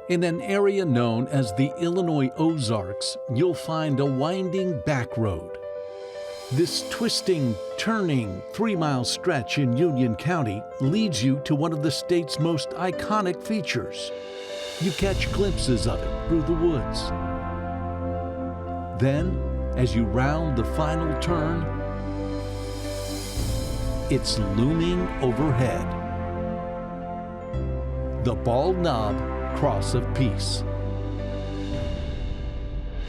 In an area known as the Illinois Ozarks, you'll find a winding back road. This twisting, turning 3-mile stretch in Union County leads you to one of the state's most iconic features. You catch glimpses of it through the woods. Then, as you round the final turn, it's looming overhead. The Bald Knob Cross of Peace.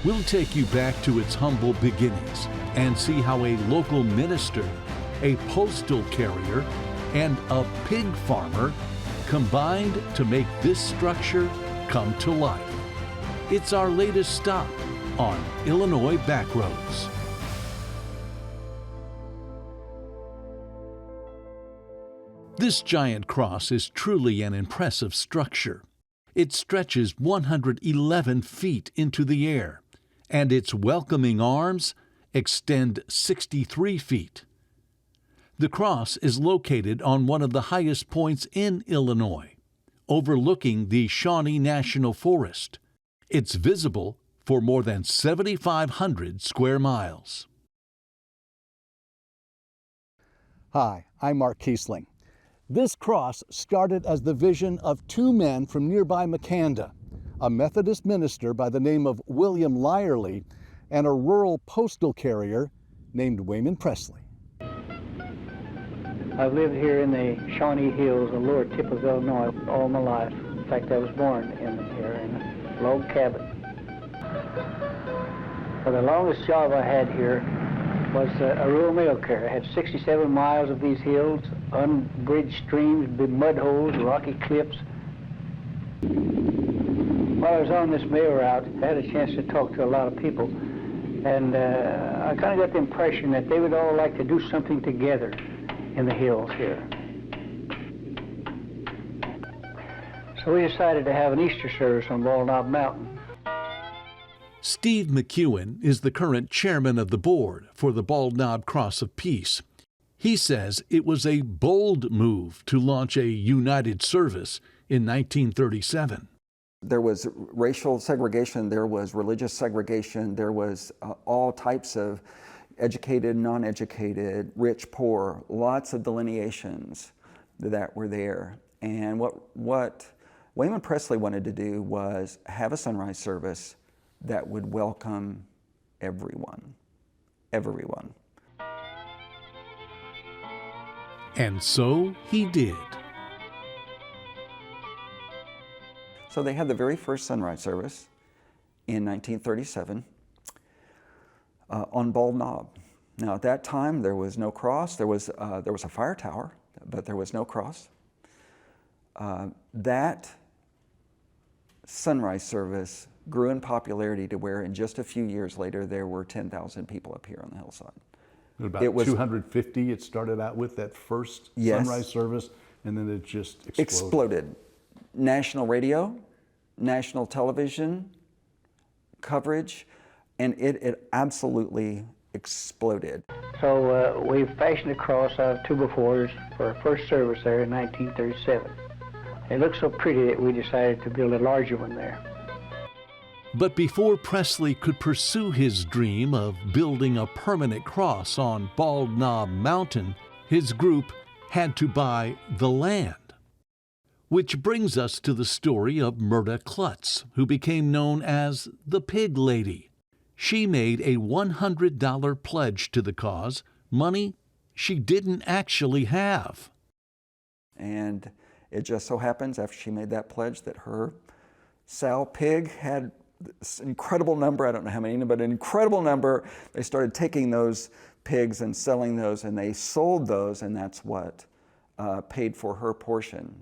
We'll take you back to its humble beginnings and see how a local minister, a postal carrier, and a pig farmer combined to make this structure come to life. It's our latest stop on Illinois Backroads. This giant cross is truly an impressive structure. It stretches 111 feet into the air, and its welcoming arms extend 63 feet. The cross is located on one of the highest points in Illinois, overlooking the Shawnee National Forest. It's visible for more than 7,500 square miles. Hi, I'm Mark Kiesling. This cross started as the vision of two men from nearby McCanda, a Methodist minister by the name of William Lyerly and a rural postal carrier named Wayman Presley. I've lived here in the Shawnee Hills, the lower tip of Illinois, all my life. In fact, I was born here in a log cabin. For the longest job I had here was a rural mail carrier. I had 67 miles of these hills, unbridged streams, big mud holes, rocky cliffs. While I was on this mail route, I had a chance to talk to a lot of people, and I kind of got the impression that they would all like to do something together in the hills here. So we decided to have an Easter service on Bald Knob Mountain. Steve McEwen is the current chairman of the board for the Bald Knob Cross of Peace. He says it was a bold move to launch a united service in 1937. There was racial segregation, there was religious segregation, there was all types of educated, non-educated, rich, poor, lots of delineations that were there. And what Wayman Presley wanted to do was have a sunrise service that would welcome everyone. Everyone. And so he did. So they had the very first sunrise service in 1937 on Bald Knob. Now at that time there was no cross. There was a fire tower, but there was no cross. That sunrise service grew in popularity to where in just a few years later there were 10,000 people up here on the hillside. About 250 it started out with, that first sunrise service, and then it just exploded. National radio, national television coverage, and it absolutely exploded. So we fashioned a cross out of 2x4s for our first service there in 1937. It looked so pretty that we decided to build a larger one there. But before Presley could pursue his dream of building a permanent cross on Bald Knob Mountain, his group had to buy the land. Which brings us to the story of Myrta Klutz, who became known as the Pig Lady. She made a $100 pledge to the cause, money she didn't actually have. And it just so happens after she made that pledge that her sow pig had this incredible number, I don't know how many, but an incredible number. They started taking those pigs and selling those, and they sold those, and that's what paid for her portion.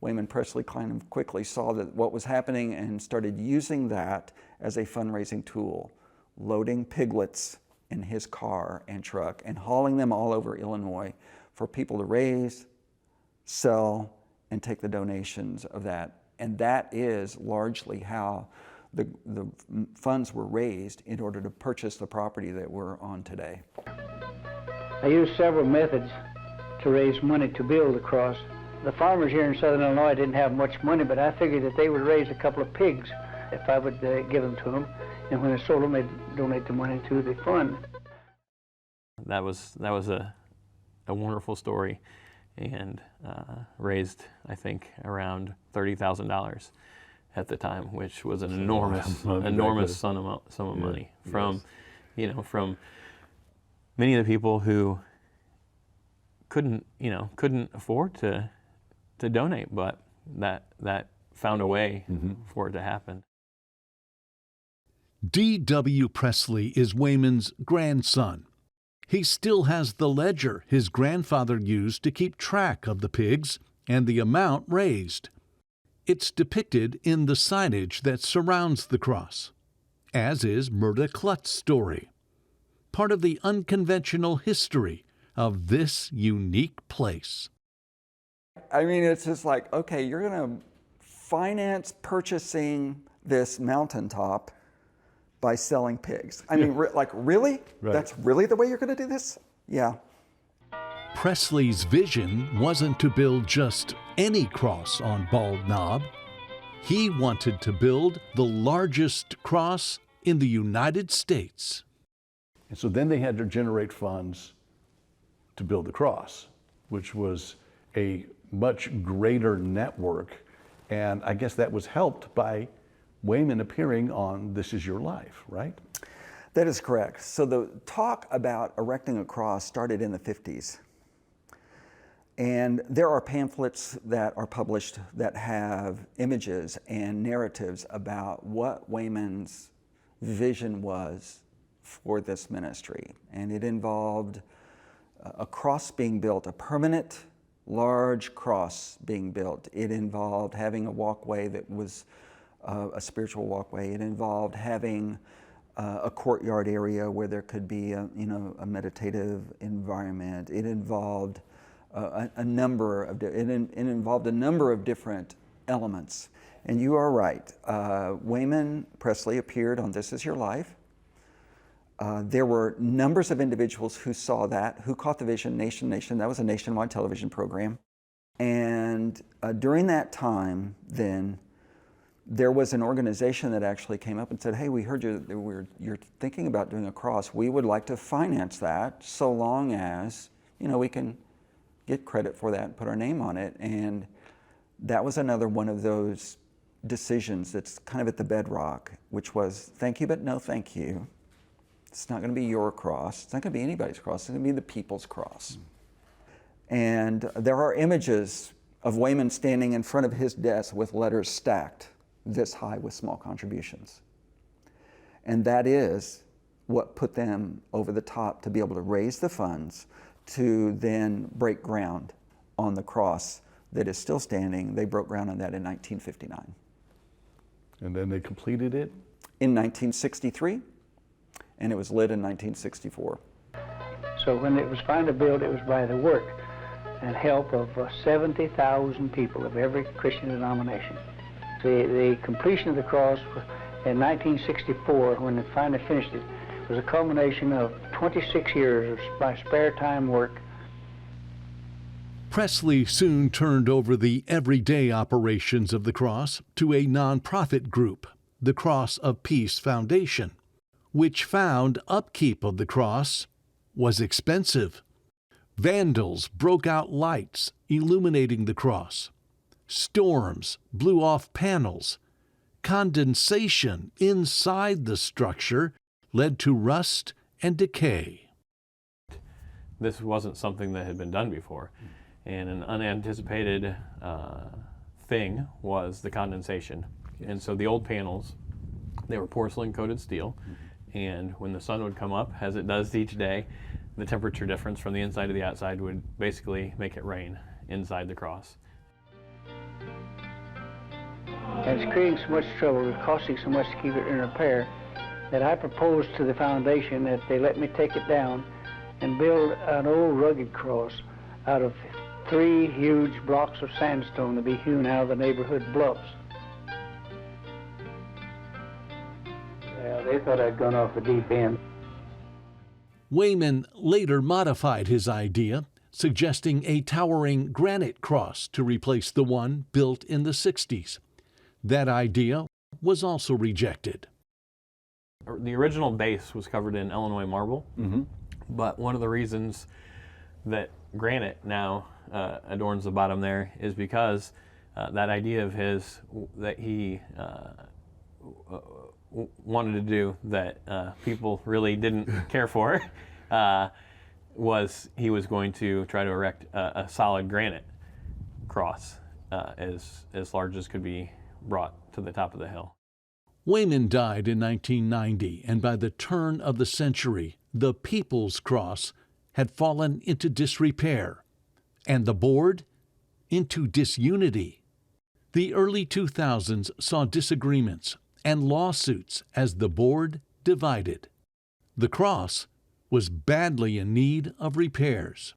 Wayman Presley kind of quickly saw that what was happening and started using that as a fundraising tool, loading piglets in his car and truck and hauling them all over Illinois for people to raise, sell, and take the donations of that. And that is largely how the funds were raised in order to purchase the property that we're on today. I used several methods to raise money to build the cross. The farmers here in southern Illinois didn't have much money, but I figured that they would raise a couple of pigs if I would give them to them. And when they sold them, they'd donate the money to the fund. That was a wonderful story, and raised, I think, around $30,000 at the time, which was an enormous sum of money from, from many of the people who couldn't afford to donate, but that found a way for it to happen. D.W. Presley is Wayman's grandson. He still has the ledger his grandfather used to keep track of the pigs and the amount raised. It's depicted in the signage that surrounds the cross, as is Myrta Klutt's story, part of the unconventional history of this unique place. I mean, it's just like, okay, you're going to finance purchasing this mountaintop by selling pigs. I mean, like, really? Right. That's really the way you're going to do this? Yeah. Presley's vision wasn't to build just any cross on Bald Knob. He wanted to build the largest cross in the United States. And so then they had to generate funds to build the cross, which was a much greater network. And I guess that was helped by Wayman appearing on This Is Your Life, right? That is correct. So the talk about erecting a cross started in the 50s. And there are pamphlets that are published that have images and narratives about what Wayman's vision was for this ministry. And it involved a cross being built, a permanent large cross being built. It involved having a walkway that was a spiritual walkway. It involved having a courtyard area where there could be a meditative environment. It involved a number of different elements. And you are right. Wayman Presley appeared on This Is Your Life. There were numbers of individuals who saw that, who caught the vision. Nation. That was a nationwide television program. And during that time, then, there was an organization that actually came up and said, hey, we heard you're thinking about doing a cross. We would like to finance that so long as, we can get credit for that and put our name on it. And that was another one of those decisions that's kind of at the bedrock, which was, thank you, but no thank you. It's not going to be your cross. It's not going to be anybody's cross. It's going to be the people's cross. And there are images of Wayman standing in front of his desk with letters stacked this high with small contributions. And that is what put them over the top to be able to raise the funds to then break ground on the cross that is still standing. They broke ground on that in 1959. And then they completed it? In 1963, and it was lit in 1964. So when it was finally built, it was by the work and help of 70,000 people of every Christian denomination. The completion of the cross in 1964, when they finally finished it, was a culmination of 26 years of my spare time work. Presley soon turned over the everyday operations of the cross to a nonprofit group, the Cross of Peace Foundation, which found upkeep of the cross was expensive. Vandals broke out lights illuminating the cross. Storms blew off panels. Condensation inside the structure led to rust and decay. This wasn't something that had been done before, and an unanticipated thing was the condensation. Yes. And so the old panels, they were porcelain-coated steel, and when the sun would come up, as it does each day, the temperature difference from the inside to the outside would basically make it rain inside the cross. And it's creating so much trouble, it's costing so much to keep it in repair, that I proposed to the foundation that they let me take it down and build an old rugged cross out of 3 huge blocks of sandstone to be hewn out of the neighborhood bluffs. Well, they thought I'd gone off the deep end. Wayman later modified his idea suggesting a towering granite cross to replace the one built in the 60s. That idea was also rejected. The original base was covered in Illinois marble, but one of the reasons that granite now adorns the bottom there is because that idea of his that he wanted to do that people really didn't care for was he was going to try to erect a solid granite cross as large as could be brought to the top of the hill. Wayman died in 1990, and by the turn of the century, the People's Cross had fallen into disrepair, and the board into disunity. The early 2000s saw disagreements and lawsuits as the board divided. The cross was badly in need of repairs.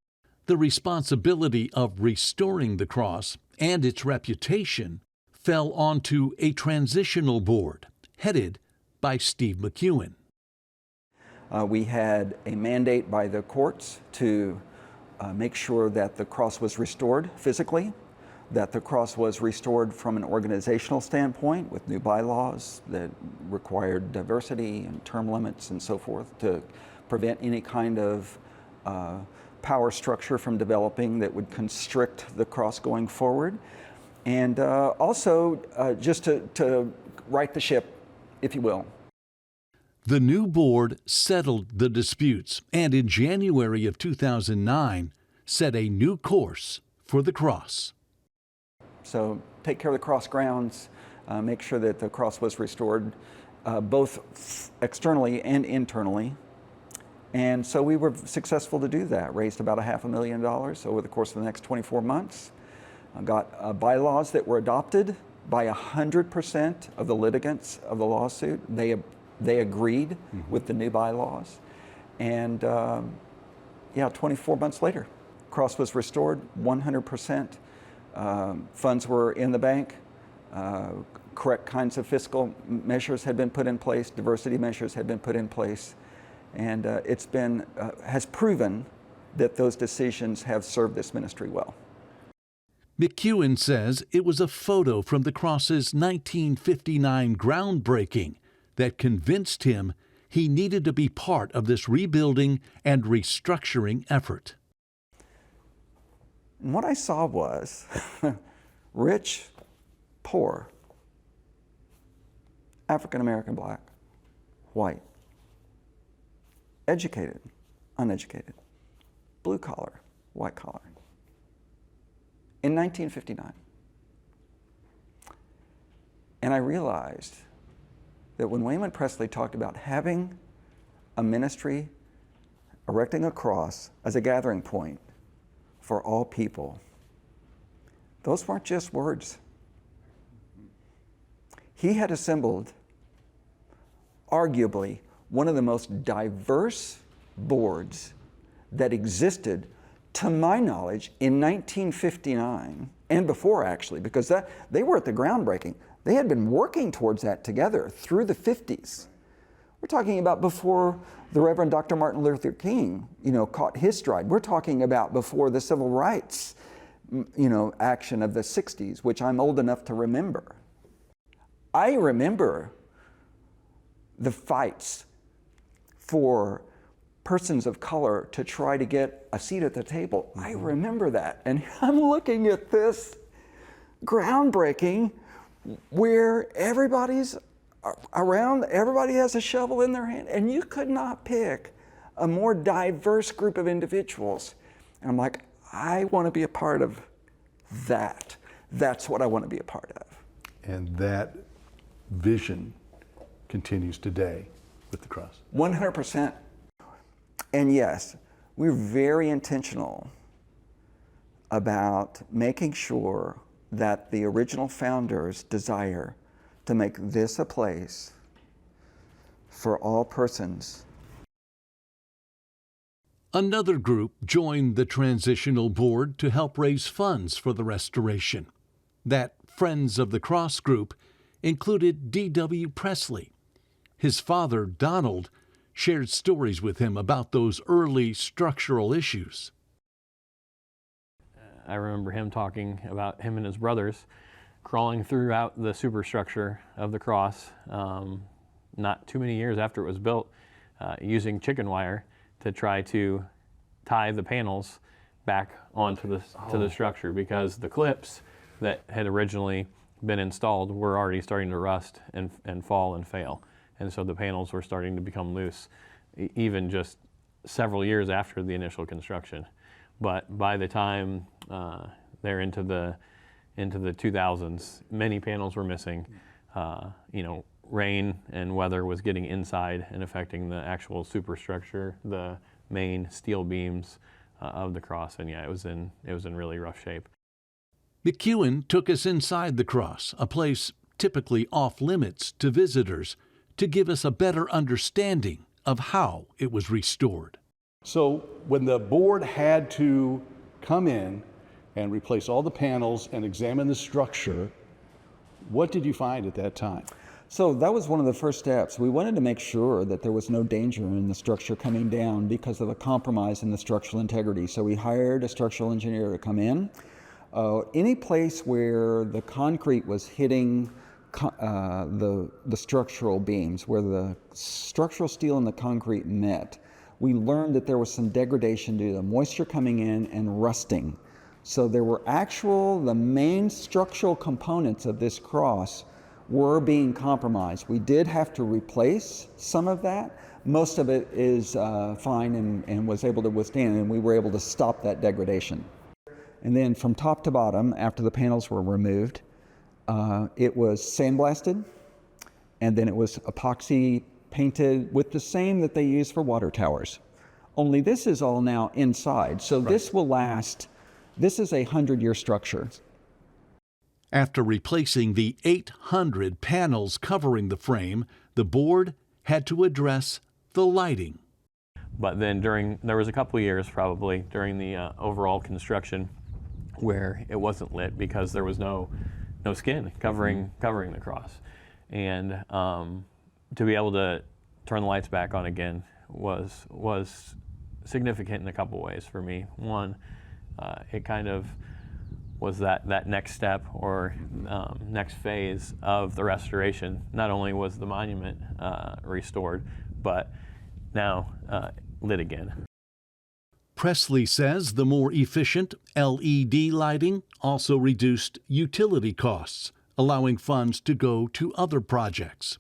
The responsibility of restoring the cross and its reputation fell onto a transitional board headed by Steve McEwen. We had a mandate by the courts to make sure that the cross was restored physically, that the cross was restored from an organizational standpoint with new bylaws that required diversity and term limits and so forth to prevent any kind of power structure from developing that would constrict the cross going forward. And also just to right the ship, if you will. The new board settled the disputes and in January of 2009 set a new course for the cross. So take care of the cross grounds, make sure that the cross was restored both externally and internally. And so we were successful to do that, raised about $500,000 over the course of the next 24 months. Got bylaws that were adopted by 100% of the litigants of the lawsuit. They agreed with the new bylaws. And 24 months later, cross was restored 100%. Funds were in the bank. Correct kinds of fiscal measures had been put in place. Diversity measures had been put in place. And it's been, has proven that those decisions have served this ministry well. McEwen says it was a photo from the cross's 1959 groundbreaking that convinced him he needed to be part of this rebuilding and restructuring effort. And what I saw was rich, poor, African American, black, white, educated, uneducated, blue collar, white collar. In 1959. And I realized that when Wayman Presley talked about having a ministry, erecting a cross as a gathering point for all people, those weren't just words. He had assembled arguably one of the most diverse boards that existed, to my knowledge, in 1959, and before actually, because they were at the groundbreaking. They had been working towards that together through the 50s. We're talking about before the Reverend Dr. Martin Luther King, caught his stride. We're talking about before the civil rights, action of the 60s, which I'm old enough to remember. I remember the fights for persons of color to try to get a seat at the table. I remember that. And I'm looking at this groundbreaking where everybody's around, everybody has a shovel in their hand, and you could not pick a more diverse group of individuals. And I'm like, I want to be a part of that. That's what I want to be a part of. And that vision continues today with the cross. 100%. And yes, we're very intentional about making sure that the original founders' desire to make this a place for all persons. Another group joined the transitional board to help raise funds for the restoration. That Friends of the Cross group included D.W. Presley. His father, Donald, shared stories with him about those early structural issues. I remember him talking about him and his brothers crawling throughout the superstructure of the cross, not too many years after it was built, using chicken wire to try to tie the panels back onto the structure, because the clips that had originally been installed were already starting to rust and fall and fail. And so the panels were starting to become loose, even just several years after the initial construction. But by the time they're into the 2000s, many panels were missing. Rain and weather was getting inside and affecting the actual superstructure, the main steel beams of the cross, and yeah, it was in really rough shape. McEwen took us inside the cross, a place typically off limits to visitors, to give us a better understanding of how it was restored. So when the board had to come in and replace all the panels and examine the structure, what did you find at that time? So that was one of the first steps. We wanted to make sure that there was no danger in the structure coming down because of a compromise in the structural integrity. So we hired a structural engineer to come in. Any place where the concrete was hitting the structural beams, where the structural steel and the concrete met, we learned that there was some degradation due to the moisture coming in and rusting. So there were the main structural components of this cross were being compromised. We did have to replace some of that. Most of it is fine and was able to withstand, and we were able to stop that degradation. And then from top to bottom, after the panels were removed, it was sandblasted, and then it was epoxy painted with the same that they use for water towers. Only this is all now inside, so this will last. This is a 100-year structure. After replacing the 800 panels covering the frame, the board had to address the lighting. But then there was a couple of years probably during the overall construction where it wasn't lit because there was no skin covering the cross. And to be able to turn the lights back on again was significant in a couple ways for me. One, it kind of was that next step or next phase of the restoration. Not only was the monument restored, but now lit again. Presley says the more efficient LED lighting also reduced utility costs, allowing funds to go to other projects.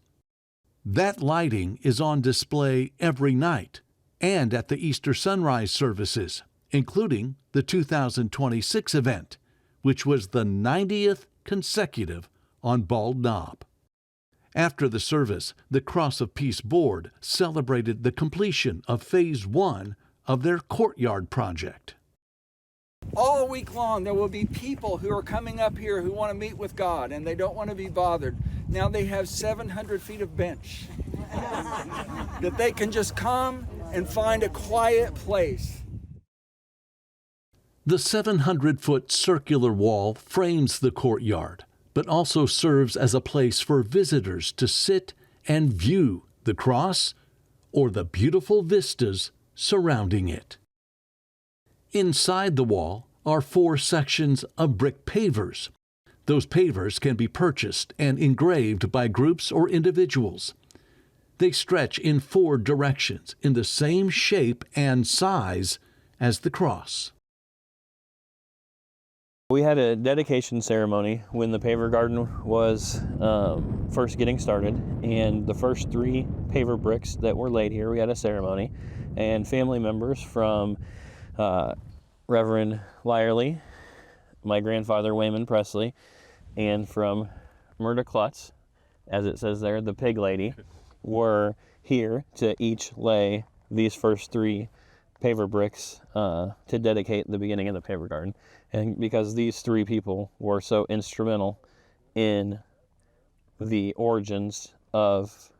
That lighting is on display every night and at the Easter sunrise services, including the 2026 event, which was the 90th consecutive on Bald Knob. After the service, the Cross of Peace Board celebrated the completion of Phase 1 of their courtyard project. All week long, there will be people who are coming up here who want to meet with God, and they don't want to be bothered. Now they have 700 feet of bench that they can just come and find a quiet place. The 700-foot circular wall frames the courtyard, but also serves as a place for visitors to sit and view the cross or the beautiful vistas surrounding it. Inside the wall are 4 sections of brick pavers. Those pavers can be purchased and engraved by groups or individuals. They stretch in 4 directions in the same shape and size as the cross. We had a dedication ceremony when the paver garden was first getting started, and the first 3 paver bricks that were laid here, we had a ceremony, and family members from Reverend Lyerly, my grandfather Wayman Presley, and from Myrta Klutz, as it says there, the pig lady, were here to each lay these first 3 paver bricks to dedicate the beginning of the paver garden. And because these 3 people were so instrumental in the origins of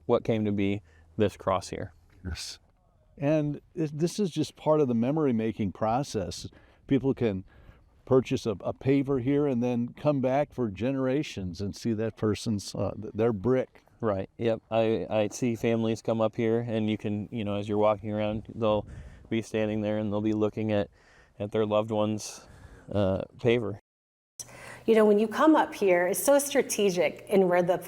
what came to be this cross here. Yes. And this is just part of the memory-making process. People can purchase a paver here and then come back for generations and see that person's, their brick. Right, yep. I see families come up here, and you can, as you're walking around, they'll be standing there and they'll be looking at their loved ones' paver. You know, when you come up here, it's so strategic in where the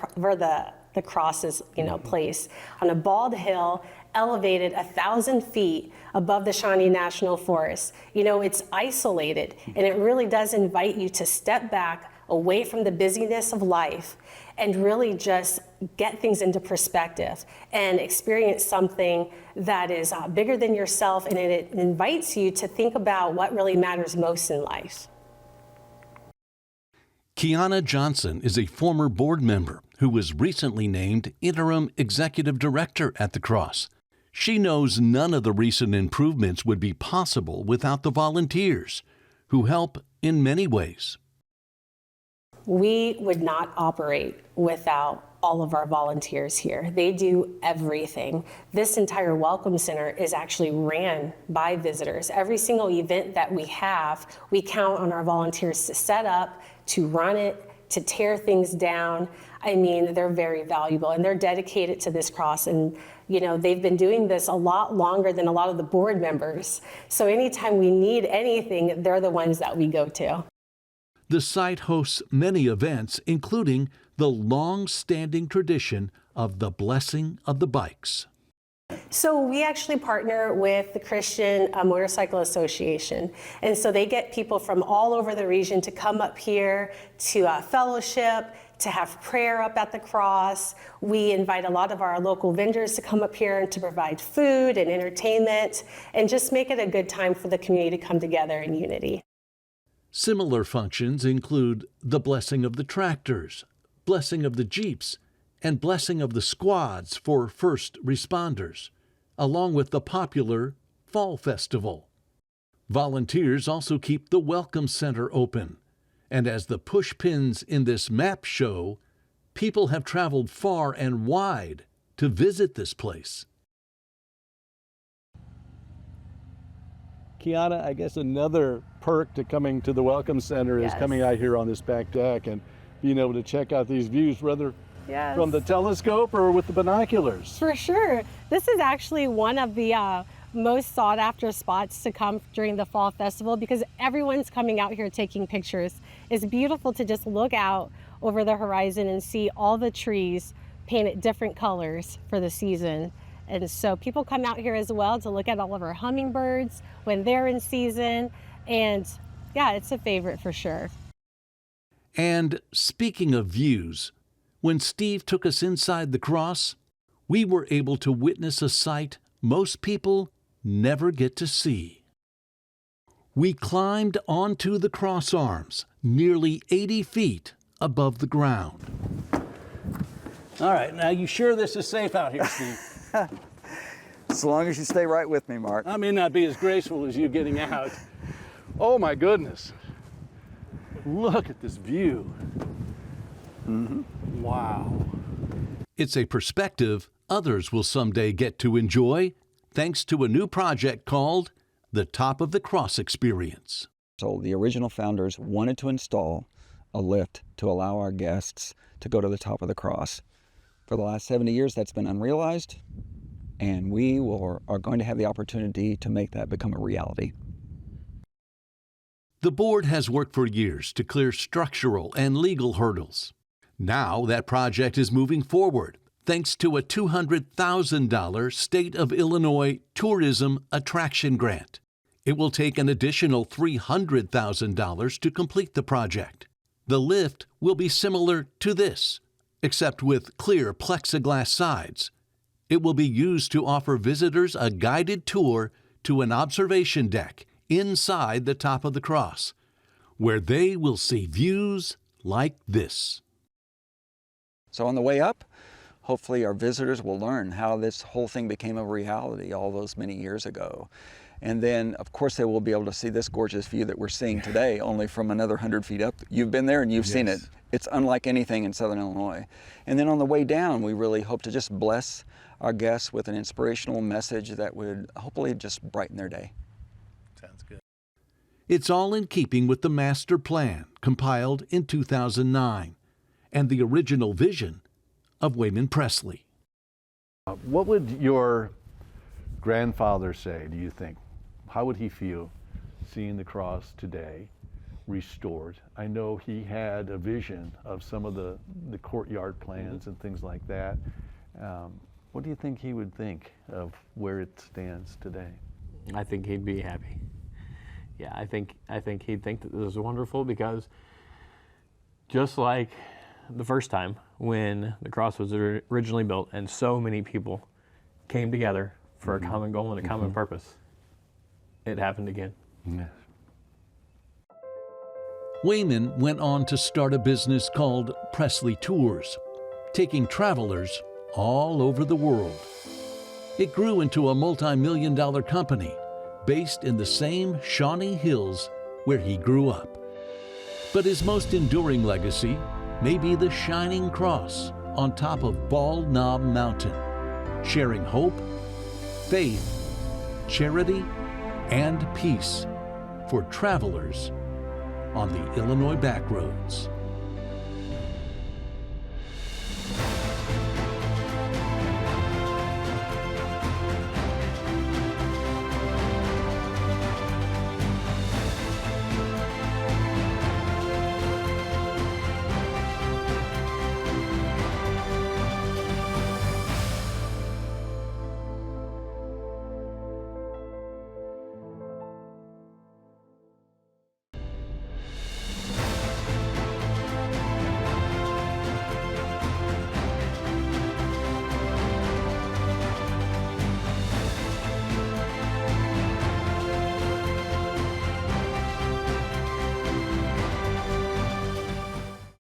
cross is, you know, placed on a bald hill, elevated 1,000 feet above the Shawnee National Forest. You know, it's isolated, and it really does invite you to step back away from the busyness of life and really just get things into perspective and experience something that is bigger than yourself, and it invites you to think about what really matters most in life. Kiana Johnson is a former board member who was recently named interim executive director at the Cross. She knows none of the recent improvements would be possible without the volunteers, who help in many ways. We would not operate without all of our volunteers here. They do everything. This entire Welcome Center is actually ran by visitors. Every single event that we have, we count on our volunteers to set up, to run it, to tear things down. I mean, they're very valuable, and they're dedicated to this cross. And, you know, they've been doing this a lot longer than a lot of the board members. So anytime we need anything, they're the ones that we go to. The site hosts many events, including the long-standing tradition of the Blessing of the Bikes. So we actually partner with the Christian Motorcycle Association. And so they get people from all over the region to come up here to fellowship, to have prayer up at the cross. We invite a lot of our local vendors to come up here and to provide food and entertainment and just make it a good time for the community to come together in unity. Similar functions include the blessing of the tractors, blessing of the Jeeps, and blessing of the squads for first responders, along with the popular Fall Festival. Volunteers also keep the Welcome Center open, and as the push pins in this map show, people have traveled far and wide to visit this place. Kiana, I guess another perk to coming to the Welcome Center is coming out here on this back deck and being able to check out these views, whether from the telescope or with the binoculars. For sure. This is actually one of the most sought after spots to come during the Fall Festival because everyone's coming out here taking pictures. It's beautiful to just look out over the horizon and see all the trees painted different colors for the season. And so people come out here as well to look at all of our hummingbirds when they're in season. And yeah, it's a favorite for sure. And speaking of views, when Steve took us inside the cross, we were able to witness a sight most people never get to see. We climbed onto the cross arms, nearly 80 feet above the ground. All right, now you sure this is safe out here, Steve? As long as you stay right with me, Mark. I may not be as graceful as you getting out. Oh my goodness. Look at this view. Mm-hmm. Wow. It's a perspective others will someday get to enjoy thanks to a new project called the Top of the Cross Experience. So the original founders wanted to install a lift to allow our guests to go to the top of the cross. For the last 70 years, that's been unrealized, and we are going to have the opportunity to make that become a reality. The board has worked for years to clear structural and legal hurdles. Now that project is moving forward thanks to a $200,000 State of Illinois Tourism Attraction Grant. It will take an additional $300,000 to complete the project. The lift will be similar to this, except with clear plexiglass sides. It will be used to offer visitors a guided tour to an observation deck inside the top of the cross, where they will see views like this. So on the way up, hopefully our visitors will learn how this whole thing became a reality all those many years ago. And then, of course, they will be able to see this gorgeous view that we're seeing today, only from another 100 feet up. You've been there and you've seen it. It's unlike anything in Southern Illinois. And then on the way down, we really hope to just bless our guests with an inspirational message that would hopefully just brighten their day. Sounds good. It's all in keeping with the master plan compiled in 2009 and the original vision of Wayman Presley. What would your grandfather say, do you think? How would he feel seeing the cross today? restored. I know he had a vision of some of the courtyard plans and things like that. What do you think he would think of where it stands today? I think he'd be happy. Yeah, I think he'd think that this is wonderful, because just like the first time when the cross was originally built and so many people came together for a common goal and a common purpose, it happened again. Yes. Wayman went on to start a business called Presley Tours, taking travelers all over the world. It grew into a multi-million-dollar company based in the same Shawnee Hills where he grew up. But his most enduring legacy may be the shining cross on top of Bald Knob Mountain, sharing hope, faith, charity, and peace for travelers on the Illinois Backroads.